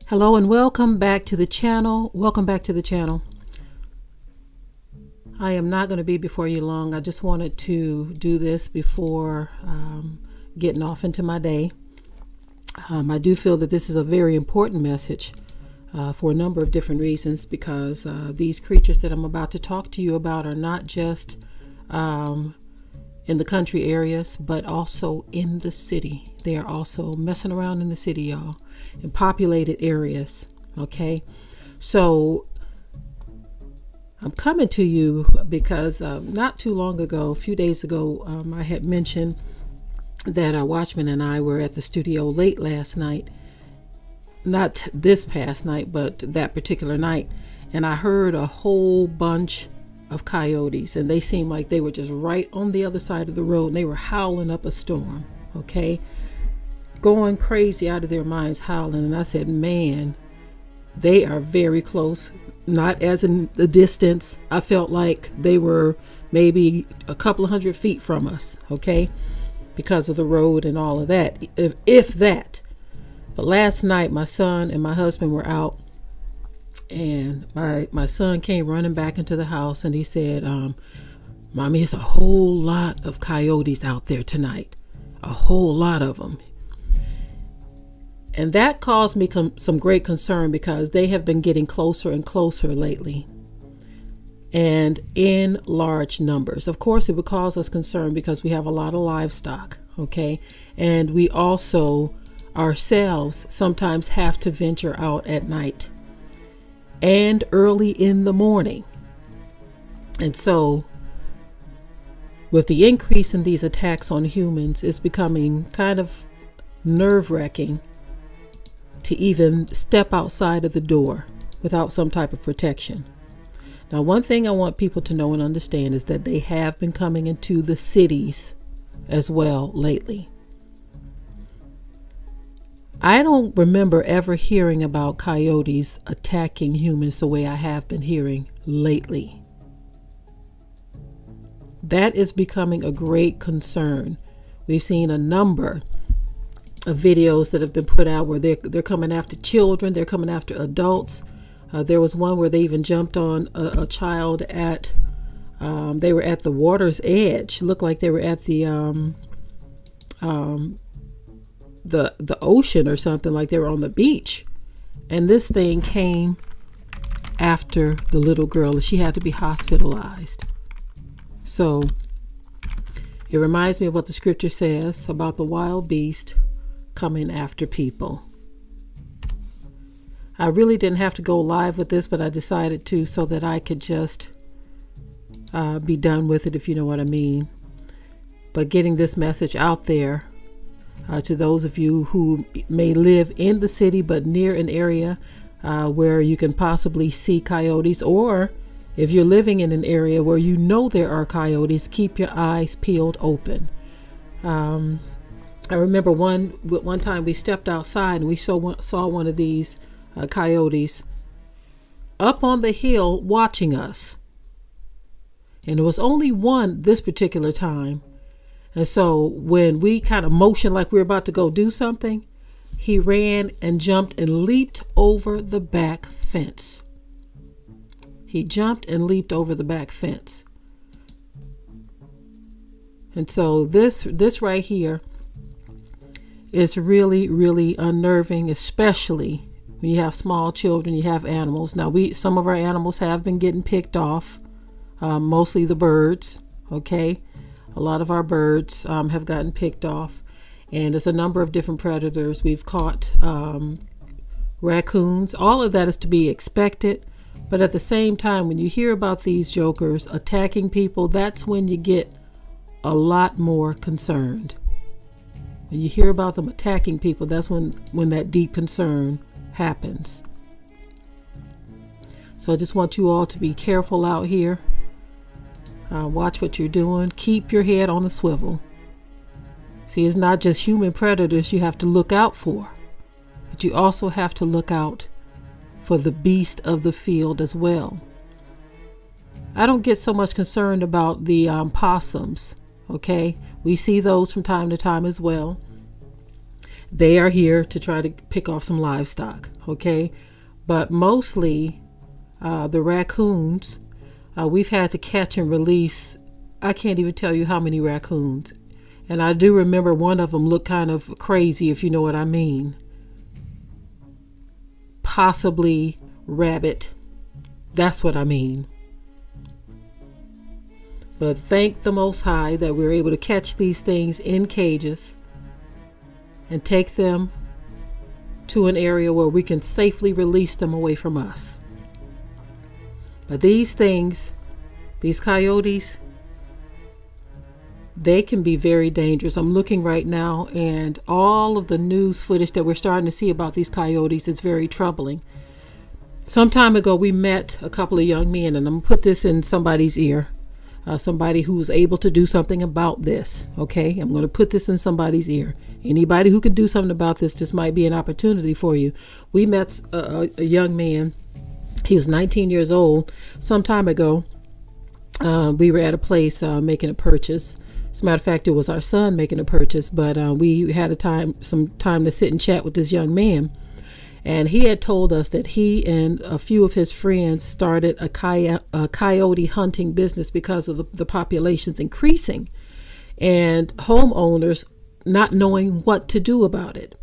Hello and welcome back to the channel. I am not going to be before you long. I just wanted to do this before getting off into my day. I do feel that this is a very important message for a number of different reasons, because these creatures that I'm about to talk to you about are not just in the country areas, but also in the city. They are also messing around in the city, y'all, in populated areas. Okay, so I'm coming to you because not too long ago, a few days ago, I had mentioned that our watchman and I were at the studio late last night. Not this past night, but that particular night. And I heard a whole bunch of coyotes, and they seemed like they were just right on the other side of the road, and they were howling up a storm. Okay, going crazy out of their minds, howling. And I said, man, they are very close. Not as in the distance. I felt like they were maybe a couple of 100 feet from us. Okay, because of the road and all of that, if that. But last night my son and my husband were out, and my son came running back into the house, and he said, Mommy, it's a whole lot of coyotes out there tonight. A whole lot of them. And that caused me some great concern, because they have been getting closer and closer lately, and in large numbers. Of course, it would cause us concern because we have a lot of livestock. Okay, and we also ourselves sometimes have to venture out at night and early in the morning. And so with the increase in these attacks on humans, it's becoming kind of nerve-wracking to even step outside of the door without some type of protection. Now, one thing I want people to know and understand is that they have been coming into the cities as well lately. I don't remember ever hearing about coyotes attacking humans the way I have been hearing lately. That is becoming a great concern. We've seen a number of videos that have been put out where they're coming after children, they're coming after adults. There was one where they even jumped on a child at, they were at the water's edge. Looked like they were at the ocean or something, like they were on the beach. And this thing came after the little girl, and she had to be hospitalized. So it reminds me of what the scripture says about the wild beast coming after people. I really didn't have to go live with this, but I decided to, so that I could just be done with it, if you know what I mean. But getting this message out there to those of you who may live in the city but near an area where you can possibly see coyotes, or if you're living in an area where you know there are coyotes, keep your eyes peeled open. I remember one time we stepped outside and we saw one of these coyotes up on the hill watching us. And it was only one this particular time. And so when we kind of motioned like we were about to go do something, he ran and jumped and leaped over the back fence. He jumped and leaped over the back fence. And so this right here is really, really unnerving, especially when you have small children, you have animals. Now, some of our animals have been getting picked off, mostly the birds. Okay, a lot of our birds have gotten picked off, and there's a number of different predators. We've caught raccoons. All of that is to be expected, but at the same time, when you hear about these jokers attacking people, that's when you get a lot more concerned. When you hear about them attacking people, that's when that deep concern happens. So I just want you all to be careful out here. Watch what you're doing. Keep your head on the swivel. See, it's not just human predators you have to look out for, but you also have to look out for the beast of the field as well. I don't get so much concerned about the possums. Okay, we see those from time to time as well. They are here to try to pick off some livestock, okay? But mostly the raccoons, we've had to catch and release. I can't even tell you how many raccoons. And I do remember one of them looked kind of crazy, if you know what I mean. Possibly rabbit. That's what I mean. But thank the Most High that we're able to catch these things in cages and take them to an area where we can safely release them away from us. But these things, these coyotes, they can be very dangerous. I'm looking right now, and all of the news footage that we're starting to see about these coyotes is very troubling. Some time ago, we met a couple of young men, and I'm going to put this in somebody's ear. Somebody who's able to do something about this. Okay, I'm going to put this in somebody's ear. Anybody who can do something about this might be an opportunity for you. We met a young man. He was 19 years old. Some time ago, we were at a place making a purchase. As a matter of fact, it was our son making a purchase, but we had some time to sit and chat with this young man. And he had told us that he and a few of his friends started a coyote hunting business because of the population's increasing and homeowners not knowing what to do about it.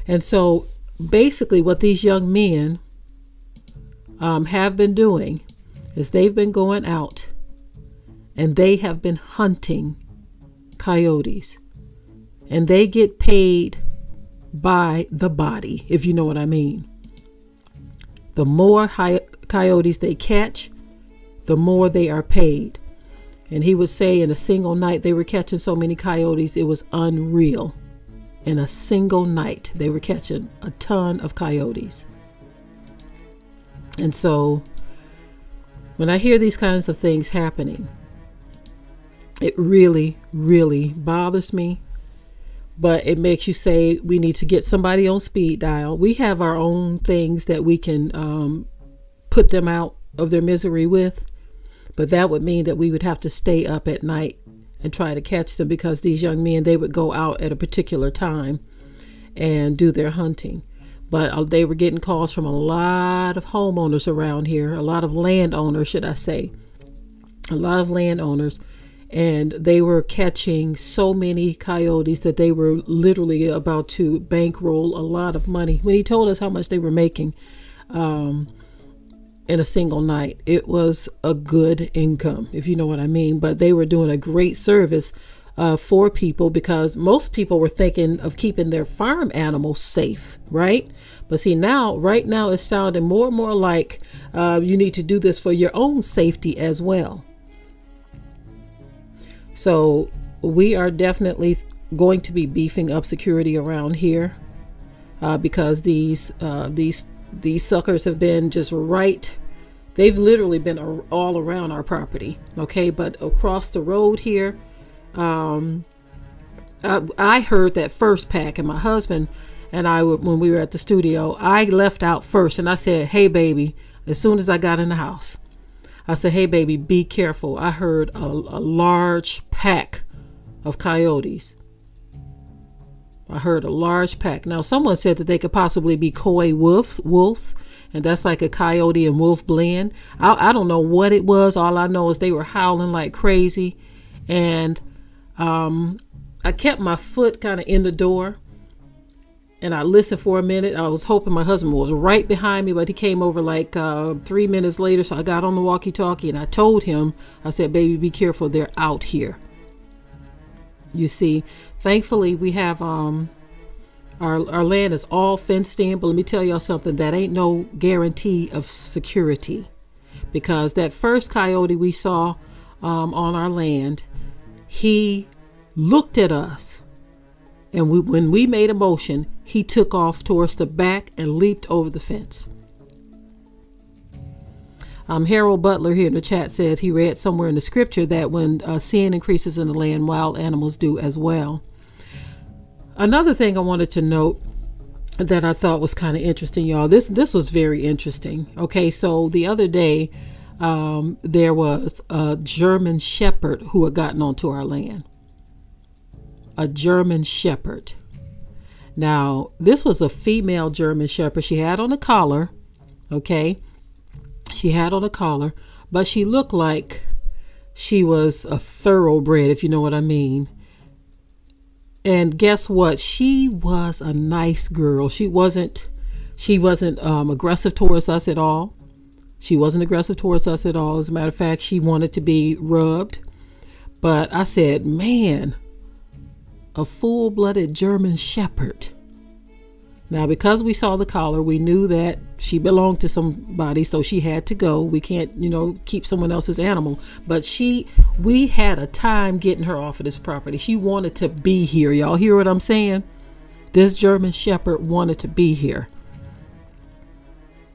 And so basically what these young men have been doing is they've been going out and they have been hunting coyotes, and they get paid by the body, if you know what I mean. The more coyotes they catch, the more they are paid. And he would say in a single night they were catching so many coyotes, it was unreal. In a single night they were catching a ton of coyotes. And so when I hear these kinds of things happening, it really, really bothers me. But it makes you say we need to get somebody on speed dial. We have our own things that we can put them out of their misery with. But that would mean that we would have to stay up at night and try to catch them, because these young men, they would go out at a particular time and do their hunting. But they were getting calls from a lot of homeowners around here, a lot of landowners, should I say, a lot of landowners. And they were catching so many coyotes that they were literally about to bankroll a lot of money. When he told us how much they were making in a single night, it was a good income, if you know what I mean. But they were doing a great service for people, because most people were thinking of keeping their farm animals safe, right? But see, right now it's sounding more and more like you need to do this for your own safety as well. So we are definitely going to be beefing up security around here because these suckers have been just right. They've literally been all around our property. Okay, but across the road here, I heard that first pack, and my husband and I, when we were at the studio, I left out first, and I said, "Hey, baby," as soon as I got in the house. I said, "Hey, baby, be careful." I heard a large pack of coyotes. I heard a large pack. Now, someone said that they could possibly be coy wolves, and that's like a coyote and wolf blend. I don't know what it was. All I know is they were howling like crazy. And I kept my foot kind of in the door, and I listened for a minute. I was hoping my husband was right behind me, but he came over like 3 minutes later. So I got on the walkie-talkie and I told him, I said, "Baby, be careful. They're out here." You see, thankfully we have our land is all fenced in, but let me tell y'all something, that ain't no guarantee of security, because that first coyote we saw on our land, he looked at us, and when we made a motion, he took off towards the back and leaped over the fence. Harold Butler here in the chat said he read somewhere in the scripture that when sin increases in the land, wild animals do as well. Another thing I wanted to note that I thought was kind of interesting, y'all. This was very interesting. Okay, so the other day there was a German shepherd who had gotten onto our land. A German shepherd. Now, this was a female German Shepherd. She had on a collar, okay? She had on a collar, but she looked like she was a thoroughbred, if you know what I mean. And guess what? She was a nice girl. She wasn't aggressive towards us at all. She wasn't aggressive towards us at all. As a matter of fact, she wanted to be rubbed. But I said, man, a full-blooded German Shepherd. Now, because we saw the collar, we knew that she belonged to somebody, so she had to go. We can't, keep someone else's animal. But we had a time getting her off of this property. She wanted to be here. Y'all hear what I'm saying? This German Shepherd wanted to be here.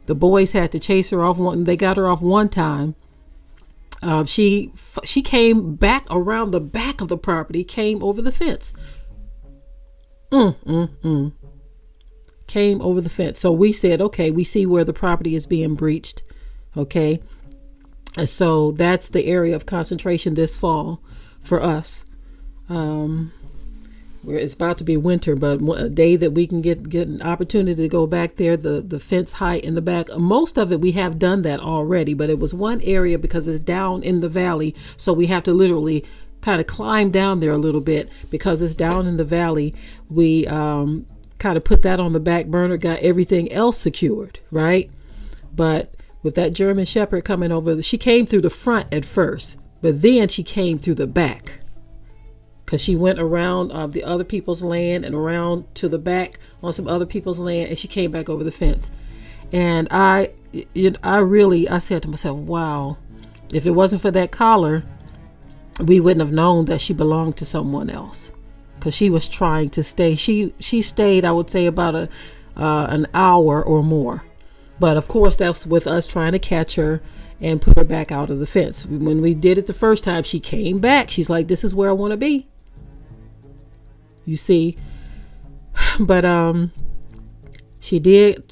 The boys had to chase her off. They got her off one time. She came back around the back of the property, came over the fence. Came over the fence. So we said, okay, we see where the property is being breached. Okay. And so that's the area of concentration this fall for us. Where it's about to be winter, but a day that we can get an opportunity to go back there, the fence height in the back, most of it we have done that already, but it was one area because it's down in the valley, so we have to literally kind of climb down there a little bit because it's down in the valley. We kind of put that on the back burner, got everything else secured, right? But with that German Shepherd coming over, she came through the front at first, but then she came through the back. Because she went around the other people's land and around to the back on some other people's land, and she came back over the fence. And I said to myself, wow, if it wasn't for that collar, we wouldn't have known that she belonged to someone else. Because she was trying to stay. She stayed, I would say, about an hour or more. But of course, that's with us trying to catch her and put her back out of the fence. When we did it the first time, she came back. She's like, this is where I want to be. You see, but she did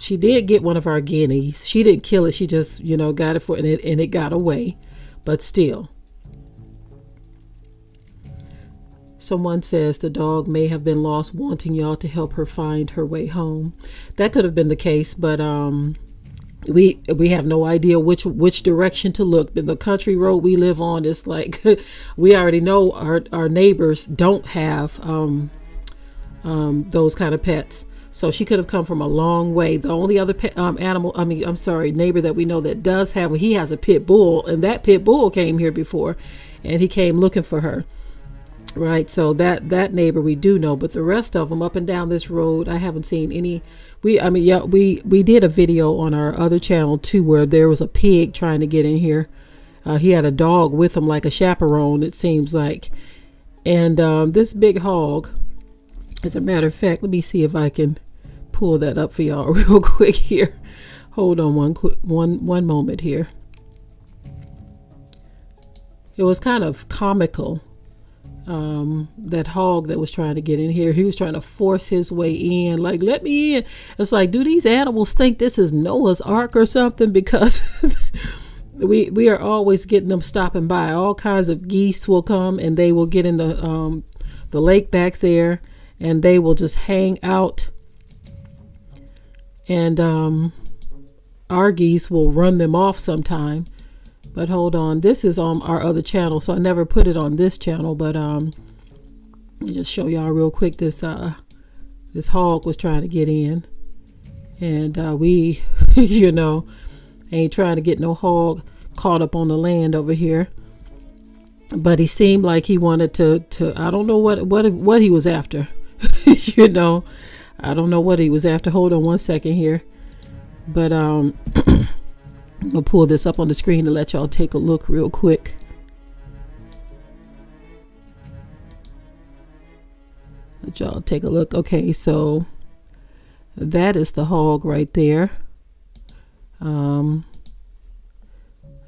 get one of our guineas. She didn't kill it. She just, got it for and it got away. But still, someone says the dog may have been lost, wanting y'all to help her find her way home. That could have been the case, but we have no idea which direction to look. The country road we live on is like we already know our neighbors don't have those kind of pets, so she could have come from a long way. The only other neighbor that we know that does have, he has a pit bull, and that pit bull came here before, and he came looking for her. Right, so that neighbor we do know, but the rest of them up and down this road, I haven't seen any. We did a video on our other channel too, where there was a pig trying to get in here. He had a dog with him, like a chaperone, it seems like. And this big hog, as a matter of fact, let me see if I can pull that up for y'all real quick here. Hold on one moment here. It was kind of comical. That hog that was trying to get in here, he was trying to force his way in, like, let me in. It's like, do these animals think this is Noah's Ark or something? Because we are always getting them stopping by. All kinds of geese will come and they will get in the lake back there, and they will just hang out, and our geese will run them off sometime. But hold on, this is on our other channel, so I never put it on this channel. But just show y'all real quick. This hog was trying to get in, and we, ain't trying to get no hog caught up on the land over here. But he seemed like he wanted to. I don't know what he was after. I don't know what he was after. Hold on one second here, but I'll pull this up on the screen to let y'all take a look real quick. Let y'all take a look. Okay, so that is the hog right there.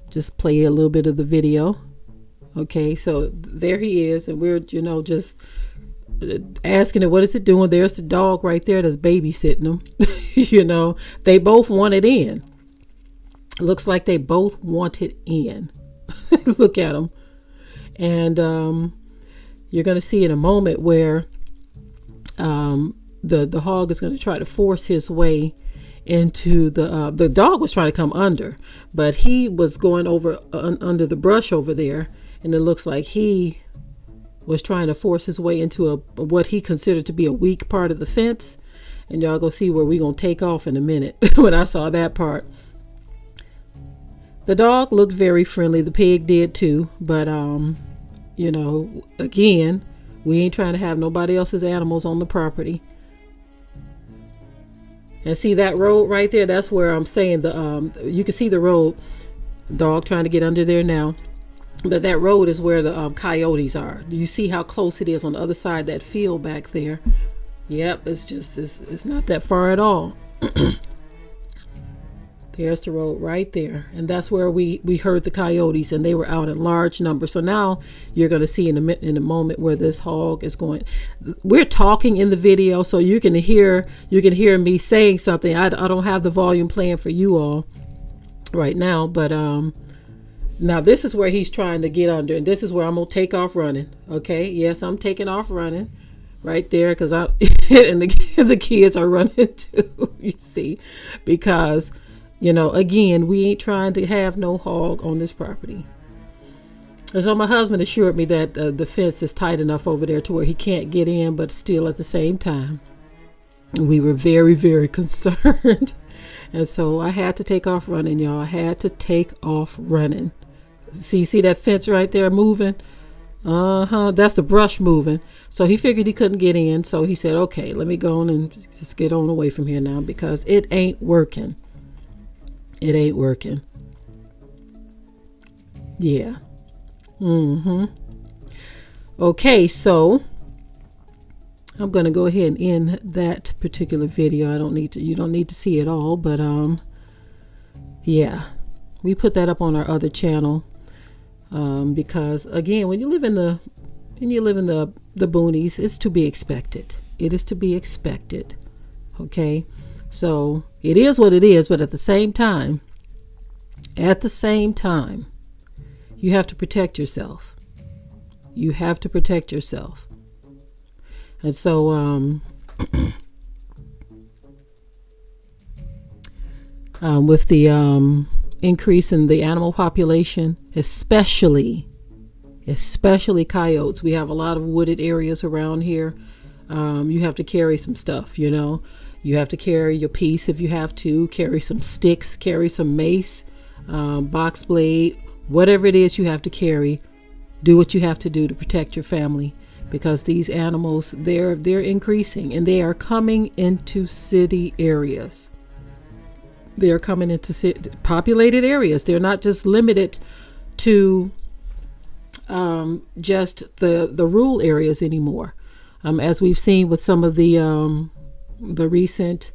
Just play a little bit of the video. Okay, so there he is, and we're just asking it, what is it doing? There's the dog right there that's babysitting them. They both wanted in. Looks like they both wanted in. Look at them. And you're going to see in a moment where the hog is going to try to force his way into the dog was trying to come under, but he was going over under the brush over there, and it looks like he was trying to force his way into what he considered to be a weak part of the fence. And y'all go see where we're going to take off in a minute. When I saw that part, the dog looked very friendly. The pig did too. But, you know, again, we ain't trying to have nobody else's animals on the property. And see that road right there? That's where I'm saying you can see the road. Dog trying to get under there now. But that road is where the coyotes are. Do you see how close it is on the other side, that field back there? Yep, it's not that far at all. There's the road right there. And that's where we heard the coyotes, and they were out in large numbers. So now you're going to see in a moment where this hog is going. We're talking in the video, so you can hear me saying something. I don't have the volume playing for you all right now, but now this is where he's trying to get under, and this is where I'm going to take off running. Okay, yes, I'm taking off running right there, because I and the kids are running too, you see, because, you know, again, we ain't trying to have no hog on this property. And so my husband assured me that the fence is tight enough over there to where he can't get in, but still at the same time, we were very, very concerned. And so I had to take off running, y'all. I had to take off running. See that fence right there moving? That's the brush moving. So he figured he couldn't get in. So he said, okay, let me go on and just get on away from here now, because it ain't working. It ain't working. Yeah. Okay, so I'm going to go ahead and end that particular video. You don't need to see it all, but yeah, we put that up on our other channel. Because again, when you live in the boonies, it's to be expected. It is to be expected. Okay. So it is what it is, but at the same time, you have to protect yourself. You have to protect yourself. And so, with the, increase in the animal population, especially coyotes. We have a lot of wooded areas around here. You have to carry some stuff, you know. You have to carry your piece if you have to, carry some sticks, carry some mace, box blade, whatever it is you have to carry. Do what you have to do to protect your family, because these animals, they're increasing, and they are coming into city areas. They're coming into populated areas. They're not just limited to just the rural areas anymore. As we've seen with some of the recent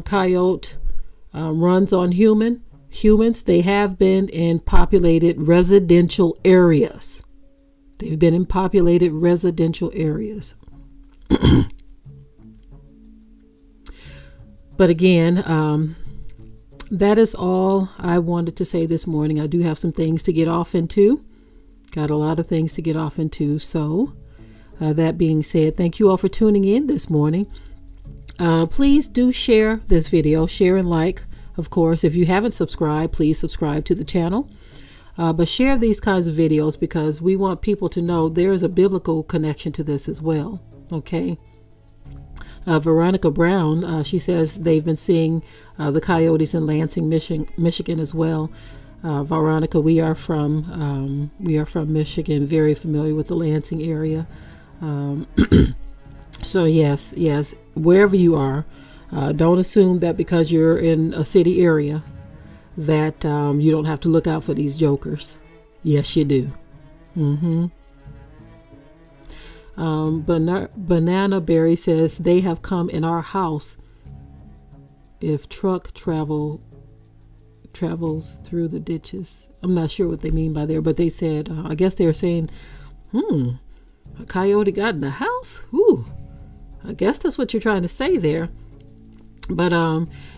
coyote runs on humans, they have been in populated residential areas. They've been in populated residential areas. But again, that is all I wanted to say this morning. I do have some things to get off into. Got a lot of things to get off into. So that being said, thank you all for tuning in this morning. Please do share this video, share and like. Of course, if you haven't subscribed, please subscribe to the channel. But share these kinds of videos, because we want people to know there is a biblical connection to this as well. Okay. Veronica Brown, she says they've been seeing the coyotes in Lansing, Michigan as well. Veronica, we are from Michigan, very familiar with the Lansing area. So yes, wherever you are, don't assume that because you're in a city area that you don't have to look out for these jokers. Yes, you do. Banana Berry says they have come in our house if truck travels through the ditches. I'm not sure what they mean by there, but they said, I guess they're saying, a coyote got in the house? Ooh, I guess that's what you're trying to say there. But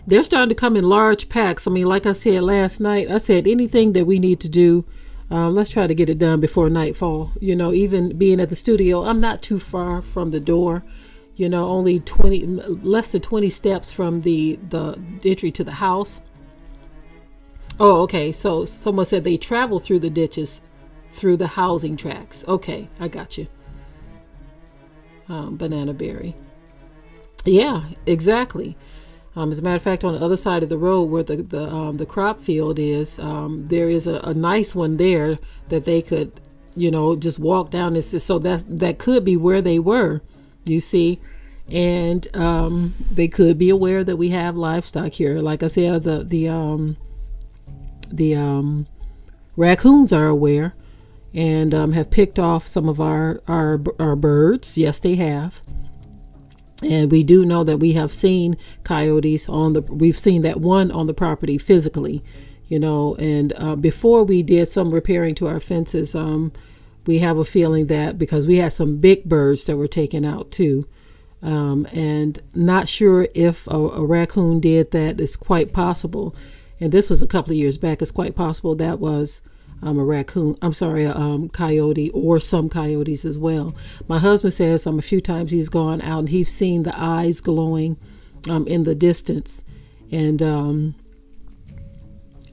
they're starting to come in large packs. I mean, like I said last night, I said anything that we need to do, let's try to get it done before nightfall. You know, even being at the studio, I'm not too far from the door. only less than 20 steps from the entry to the house. Oh, okay. So someone said they travel through the ditches, through the housing tracks. Okay, I got you. Banana berry. Yeah, exactly. As a matter of fact, on the other side of the road where the crop field is, there is a nice one there that they could, just walk down this. So that could be where they were, you see, and they could be aware that we have livestock here. Like I said, the raccoons are aware and have picked off some of our birds. Yes, they have. And we do know that we have seen coyotes we've seen that one on the property physically, and before we did some repairing to our fences, we have a feeling that because we had some big birds that were taken out too, and not sure if a raccoon did that. It's quite possible. And this was a couple of years back. It's quite possible that was a raccoon. I'm sorry, a coyote or some coyotes as well. My husband says a few times he's gone out and he's seen the eyes glowing in the distance. And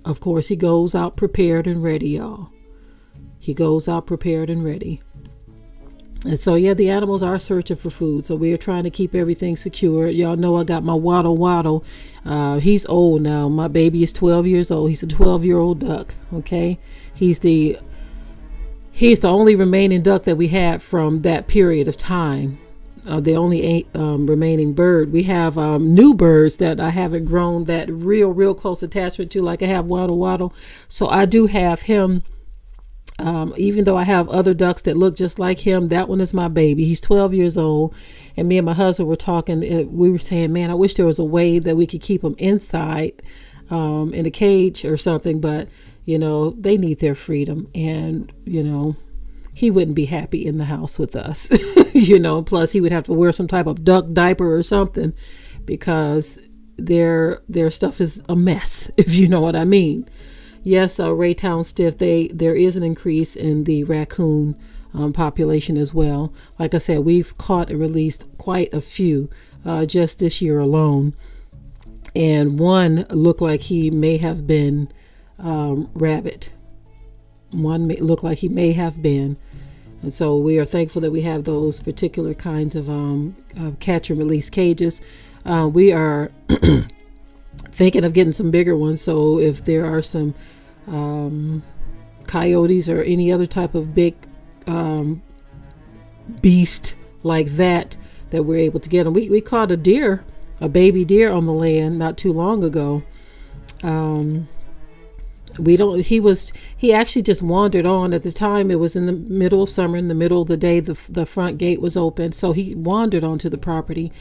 of course, he goes out prepared and ready, y'all. He goes out prepared and ready. And so, yeah, the animals are searching for food. So we are trying to keep everything secure. Y'all know I got my Waddle. He's old now. My baby is 12 years old. He's a 12-year-old duck. Okay. He's the only remaining duck that we had from that period of time. The only remaining bird. We have new birds that I haven't grown that real close attachment to, like I have Waddle. So I do have him. Even though I have other ducks that look just like him, that one is my baby. He's 12 years old. And me and my husband were talking. We were saying, man, I wish there was a way that we could keep them inside in a cage or something. But, they need their freedom. And, he wouldn't be happy in the house with us. Plus he would have to wear some type of duck diaper or something because their stuff is a mess, if you know what I mean. Yes, Raytown Stiff, there is an increase in the raccoon population as well. Like I said, we've caught and released quite a few just this year alone. And one looked like he may have been rabbit. One may look like he may have been. And so we are thankful that we have those particular kinds of catch and release cages. We are thinking of getting some bigger ones. So if there are some coyotes or any other type of big beast like that we're able to get them. We caught a baby deer on the land not too long ago. He actually just wandered on. At the time it was in the middle of summer, in the middle of the day, the front gate was open, so he wandered onto the property.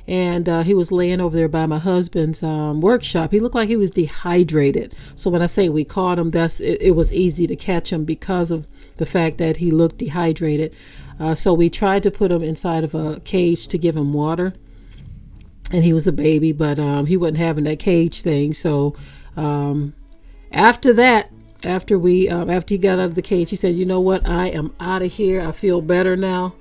And he was laying over there by my husband's workshop. He looked like he was dehydrated. So when I say we caught him, it was easy to catch him because of the fact that he looked dehydrated. So we tried to put him inside of a cage to give him water. And he was a baby, but he wasn't having that cage thing. So after he got out of the cage, he said, you know what? I am out of here. I feel better now.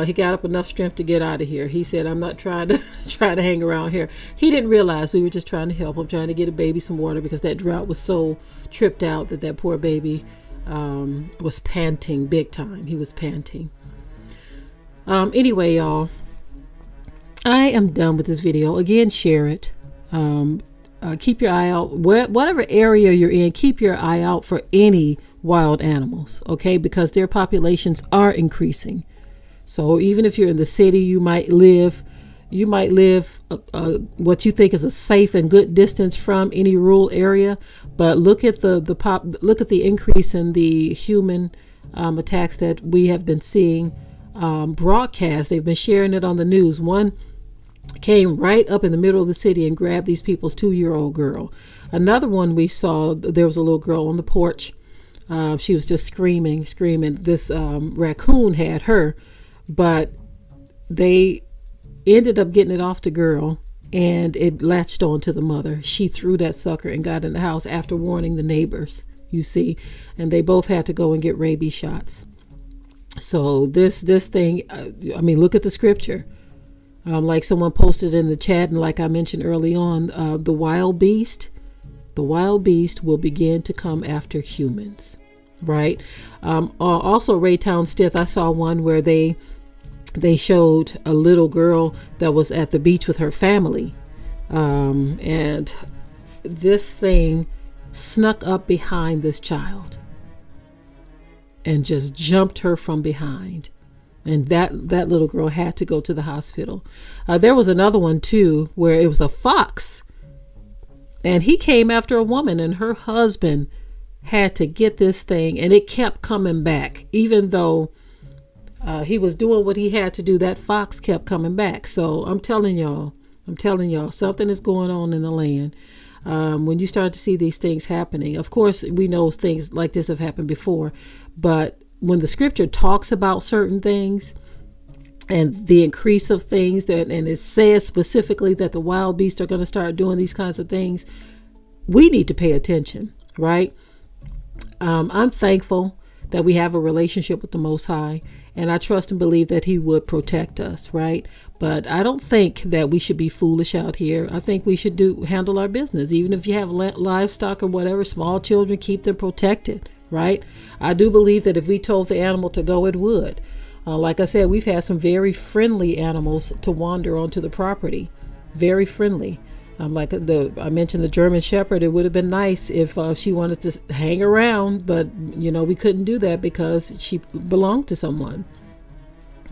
He got up enough strength to get out of here. He said, I'm not trying to hang around here. He didn't realize we were just trying to help him, trying to get a baby some water because that drought was so tripped out that poor baby was panting big time. He was panting. Anyway, y'all, I am done with this video. Again, share it. Keep your eye out. Whatever area you're in, keep your eye out for any wild animals, okay? Because their populations are increasing. So even if you're in the city, you might live what you think is a safe and good distance from any rural area. But look at the increase in the human attacks that we have been seeing broadcast. They've been sharing it on the news. One came right up in the middle of the city and grabbed these people's 2-year-old girl. Another one we saw, there was a little girl on the porch. She was just screaming. This raccoon had her. But they ended up getting it off the girl and it latched on to the mother. She threw that sucker and got in the house after warning the neighbors, you see, and they both had to go and get rabies shots. So this thing, look at the scripture. Like someone posted in the chat, and like I mentioned early on, the wild beast will begin to come after humans, right? Also, Raytown Stith, I saw one where they showed a little girl that was at the beach with her family, and this thing snuck up behind this child and just jumped her from behind. And that little girl had to go to the hospital. There was another one too, where it was a fox, and he came after a woman, and her husband had to get this thing, and it kept coming back. Even though he was doing what he had to do, that fox kept coming back. So I'm telling y'all, something is going on in the land. When you start to see these things happening, of course, we know things like this have happened before, but when the scripture talks about certain things and the increase of things, and it says specifically that the wild beasts are going to start doing these kinds of things, we need to pay attention, right? I'm thankful that we have a relationship with the Most High, and I trust and believe that He would protect us, right? But I don't think that we should be foolish out here. I think we should handle our business. Even if you have livestock or whatever, small children, keep them protected, right? I do believe that if we told the animal to go, it would. Like I said, we've had some very friendly animals to wander onto the property. Very friendly. I mentioned the German Shepherd. It would have been nice if she wanted to hang around, but we couldn't do that because she belonged to someone.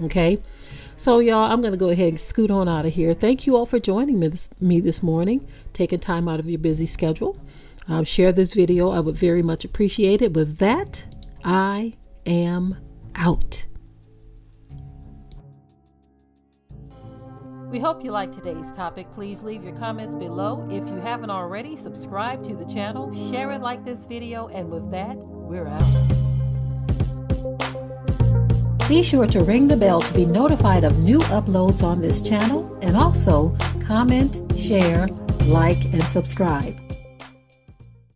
Okay, so y'all, I'm going to go ahead and scoot on out of here. Thank you all for joining me this morning, taking time out of your busy schedule. Share this video. I would very much appreciate it. With that, I am out. We hope you liked today's topic. Please leave your comments below. If you haven't already, subscribe to the channel, share it like this video, and with that, we're out. Be sure to ring the bell to be notified of new uploads on this channel, and also comment, share, like, and subscribe.